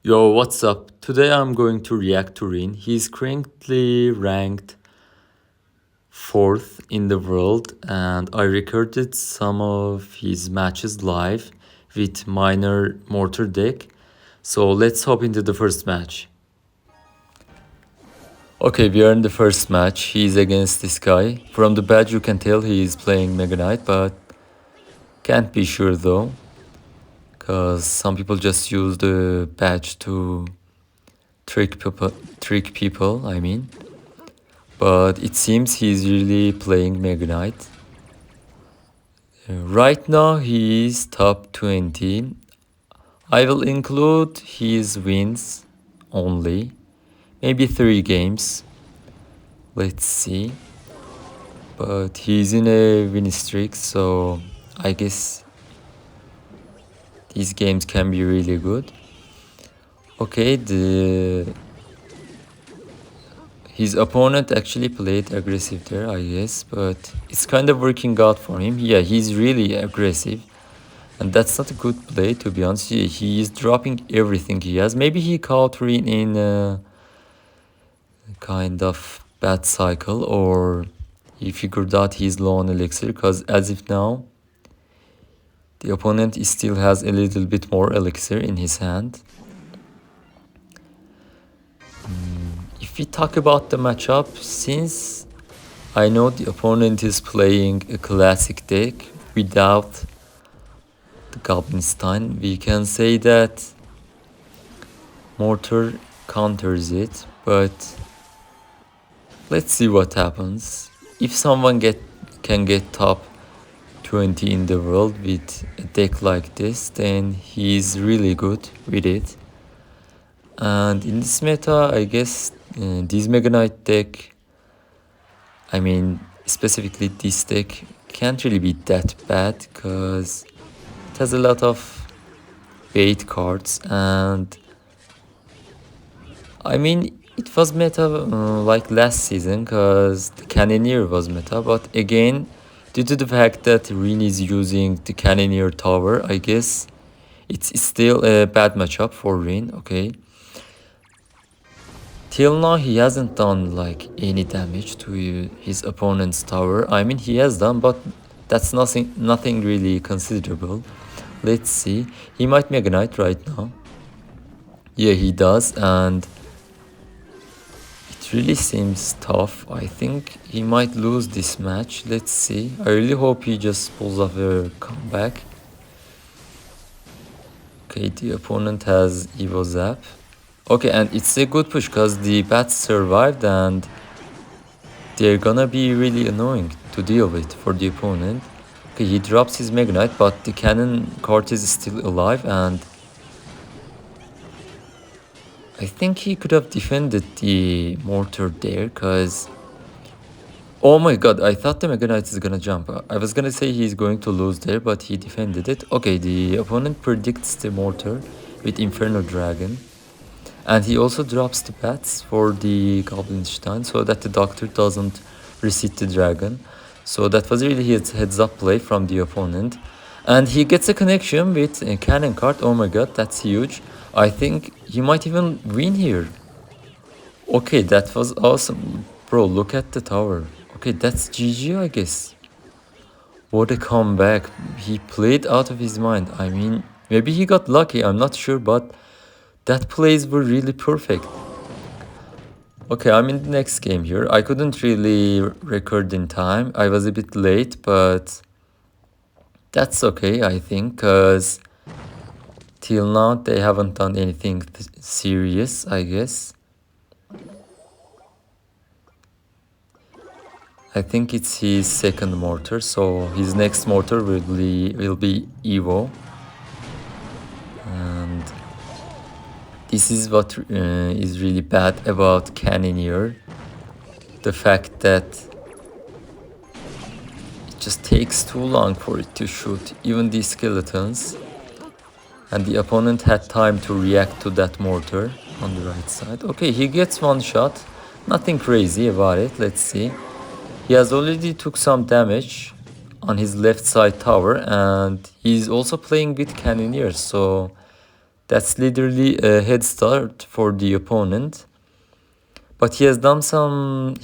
Yo, what's up? Today I'm going to react to Rin. He's currently ranked 4th in the world, and I recorded some of his matches live with minor mortar deck. So let's hop into the first match. Okay, we are in the first match. He's against this guy. From the badge you can tell he is playing Mega Knight, but can't be sure though. Because some people just use the badge to trick people, I mean. But it seems he's really playing megaknight. Right now he is top 20. I will include his wins only. Maybe 3 games. Let's see. But he's in a win streak, so I guess these games can be really good. Okay, his opponent actually played aggressive there, I guess, but it's kind of working out for him. Yeah, he's really aggressive, and that's not a good play, to be honest. He is dropping everything he has. Maybe he caught Rin in a kind of bad cycle, or he figured out he's low on elixir, because as if now, the opponent still has a little bit more elixir in his hand. If we talk about the matchup, since I know the opponent is playing a classic deck without the goblinstein, we can say that mortar counters it, but let's see what happens. If someone can get top 20 in the world with a deck like this, then he's really good with it. And in this meta, I guess this Mega Knight deck, I mean specifically this deck, can't really be that bad because it has a lot of bait cards, and I mean it was meta like last season because the Cannoneer was meta, but again due to the fact that Rin is using the Cannoneer tower, I guess it's still a bad matchup for Rin. Okay, till now he hasn't done like any damage to his opponent's tower. I mean he has done, but that's nothing really considerable. Let's see, he might Mega Knight right now. Yeah, he does, and it really seems tough. I think he might lose this match. Let's see. I really hope he just pulls off a comeback. Okay, the opponent has Evo Zap. Okay, and it's a good push because the bats survived, and they're gonna be really annoying to deal with for the opponent. Okay, he drops his Mega Knight, but the cannon card is still alive, and I think he could have defended the mortar there, because oh my god, I thought the Mega Knight is gonna jump. I was gonna say he's going to lose there, but he defended it. Okay, the opponent predicts the mortar with Inferno Dragon. And he also drops the bats for the Goblinstein so that the doctor doesn't reset the dragon. So that was really his heads-up play from the opponent. And he gets a connection with a cannon card. Oh my god, that's huge. I think he might even win here. Okay, that was awesome. Bro, look at the tower. Okay, that's GG, I guess. What a comeback. He played out of his mind. I mean, maybe he got lucky, I'm not sure, but that plays were really perfect. Okay, I'm in the next game here. I couldn't really record in time. I was a bit late, but that's okay, I think, because till now they haven't done anything serious, I guess. I think it's his second mortar, so his next mortar will be Evo. And this is what is really bad about Cannoneer. The fact that it just takes too long for it to shoot even these skeletons. And the opponent had time to react to that mortar on the right side. Okay, he gets one shot. Nothing crazy about it. Let's see. He has already took some damage on his left side tower, and he's also playing with Cannoneers, so That's literally a head start for the opponent. But he has done some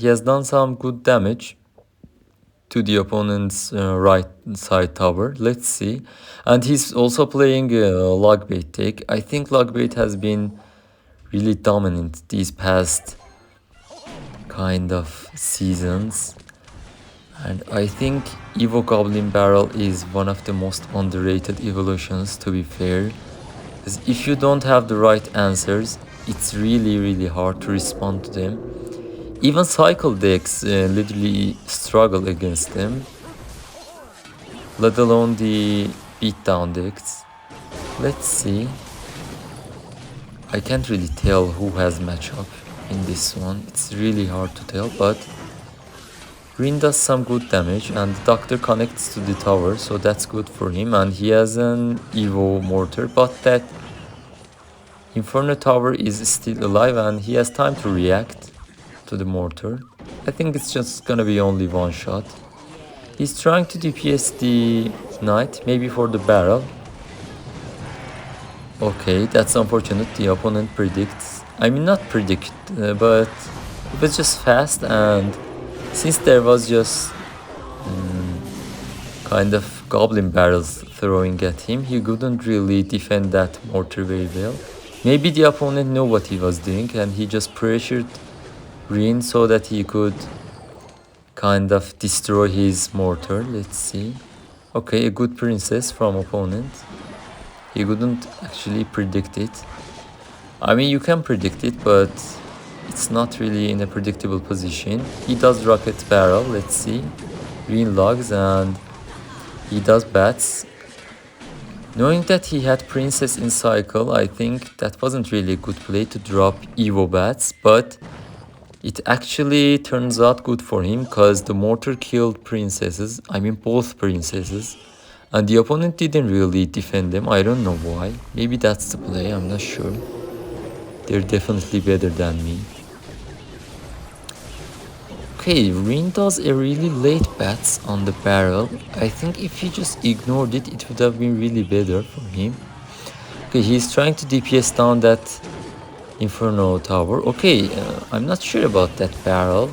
good damage to the opponent's right side tower. Let's see. And he's also playing logbait deck. I think logbait has been really dominant these past kind of seasons. And I think Evo Goblin Barrel is one of the most underrated evolutions, to be fair. Because if you don't have the right answers, it's really hard to respond to them. Even cycle decks literally struggle against them, let alone the beatdown decks. Let's see. I can't really tell who has matchup in this one. It's really hard to tell, but Green does some good damage and the Doctor connects to the tower, so that's good for him. And he has an Evo Mortar, but that Inferno Tower is still alive and he has time to react to the Mortar. I think it's just gonna be only one shot. He's trying to DPS the Knight, maybe for the barrel. Okay, that's unfortunate. The opponent predicts. I mean, not predict, but it was just fast, and since there was just kind of goblin barrels throwing at him, he couldn't really defend that mortar very well. Maybe the opponent knew what he was doing and he just pressured Green so that he could kind of destroy his mortar. Let's see. Okay, a good princess from opponent. He couldn't actually predict it. I mean, you can predict it, but it's not really in a predictable position. He does rocket barrel, let's see. Green logs, and he does bats. Knowing that he had princess in cycle, I think that wasn't really a good play to drop Evo bats, but it actually turns out good for him because the mortar killed princesses. I mean, both princesses. And the opponent didn't really defend them. I don't know why. Maybe that's the play, I'm not sure. They're definitely better than me. Okay, Rin does a really late bats on the barrel. I think if he just ignored it, it would have been really better for him. Okay, he's trying to DPS down that Inferno Tower. Okay, I'm not sure about that barrel.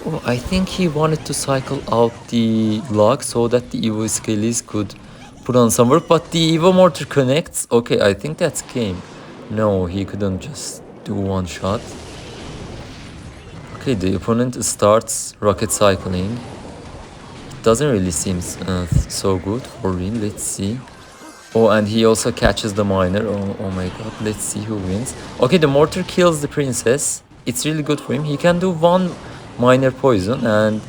Oh, I think he wanted to cycle out the log so that the Evo Skellies could put on some work, but the Evo Mortar connects. Okay, I think that's game. No, he couldn't just do one shot. Okay, the opponent starts rocket cycling. It doesn't really seem so good for Rin. Let's see. Oh, and he also catches the miner. Oh my god, let's see who wins. Okay, the mortar kills the princess. It's really good for him. He can do one miner poison, and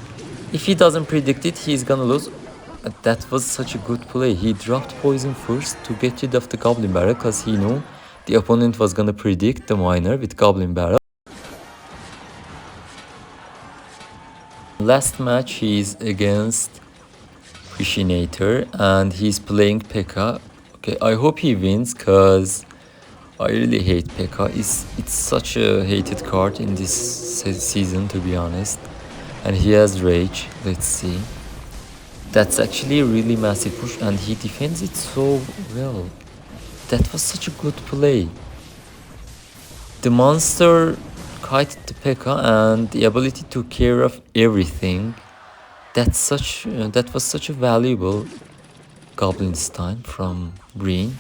if he doesn't predict it, he's gonna lose. That was such a good play. He dropped poison first to get rid of the goblin barrel because he knew the opponent was gonna predict the miner with goblin barrel. Last match he's against Pushinator and he's playing Pekka. Okay, I hope he wins because I really hate Pekka. It's such a hated card in this season, to be honest. And he has Rage. Let's see. That's actually a really massive push and he defends it so well. That was such a good play. The monster kited the Pekka and the ability to care of everything. That was such a valuable goblinstein from Green.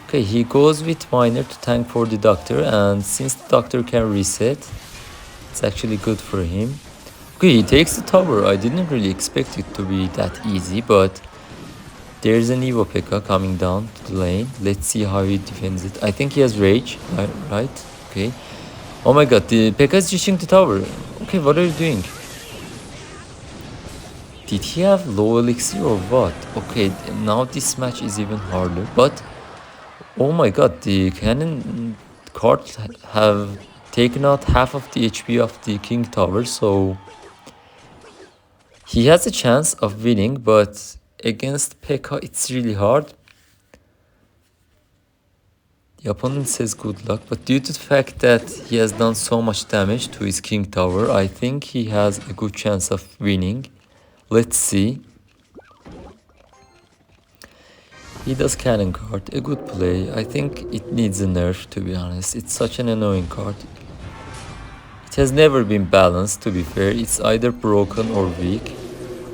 Okay, he goes with Miner to tank for the Doctor, and since the Doctor can reset, it's actually good for him. Okay, he takes the tower. I didn't really expect it to be that easy, but there's an Evo Pekka coming down to the lane. Let's see how he defends it. I think he has Rage, right? Okay. Oh my god, the Pekka is reaching the tower. Okay, what are you doing? Did he have low elixir or what? Okay, now this match is even harder, but oh my god, the cannon cards have taken out half of the HP of the King Tower, so he has a chance of winning, but against Pekka it's really hard. The opponent says good luck, but due to the fact that he has done so much damage to his King Tower, I think he has a good chance of winning. Let's see. He does cannon card, a good play. I think it needs a nerf, to be honest. It's such an annoying card. It has never been balanced, to be fair. It's either broken or weak.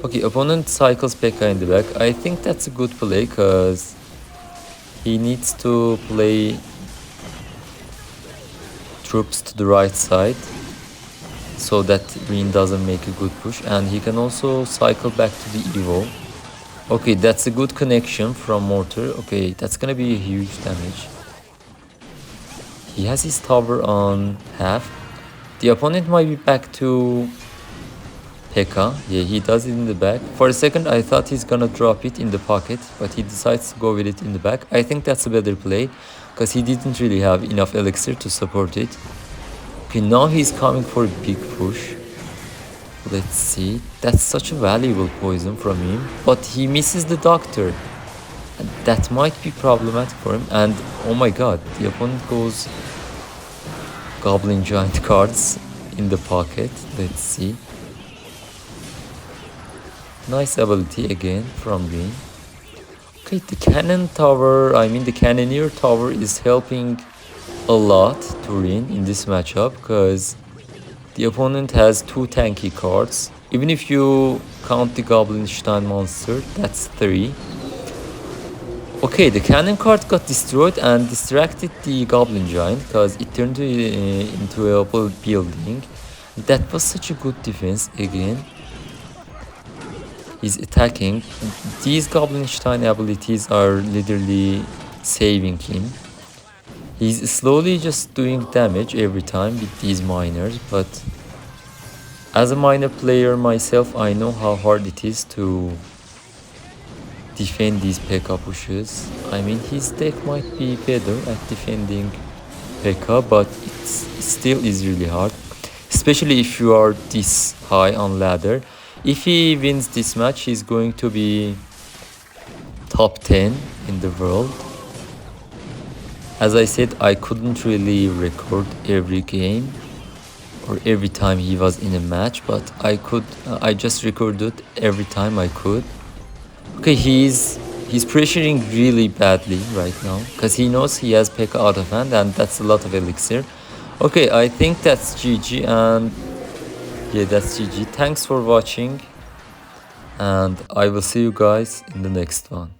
Okay, opponent cycles pekka in the back. I think that's a good play because he needs to play troops to the right side so that green doesn't make a good push, and he can also cycle back to the evo. Okay, that's a good connection from mortar. Okay, that's gonna be a huge damage. He has his tower on half. The opponent might be back to pekka. Yeah, he does it in the back. For a second, I thought he's gonna drop it in the pocket, but he decides to go with it in the back. I think that's a better play because he didn't really have enough elixir to support it. Okay, now he's coming for a big push. Let's see. That's such a valuable poison from him, but he misses the doctor. And that might be problematic for him. And oh my god, the opponent goes goblin giant cards in the pocket. Let's see. Nice ability again from green. Okay, the cannon tower, the cannoneer tower is helping a lot to win in this matchup because the opponent has 2 tanky cards. Even if you count the goblinstein monster, that's 3. Okay, the cannon card got destroyed and distracted the goblin giant because it turned into a building. That was such a good defense again. He's attacking. These goblinstein abilities are literally saving him. He's slowly just doing damage every time with these miners, but as a miner player myself, I know how hard it is to defend these pekka pushes. His deck might be better at defending pekka, but it still is really hard, especially if you are this high on ladder. If he wins this match, he's going to be top 10 in the world. As I said, I couldn't really record every game or every time he was in a match, but I just recorded every time I could. Okay, he's pressuring really badly right now because he knows he has pekka out of hand, and that's a lot of elixir. Okay, I think that's GG, and yeah, that's GG. Thanks for watching, and I will see you guys in the next one.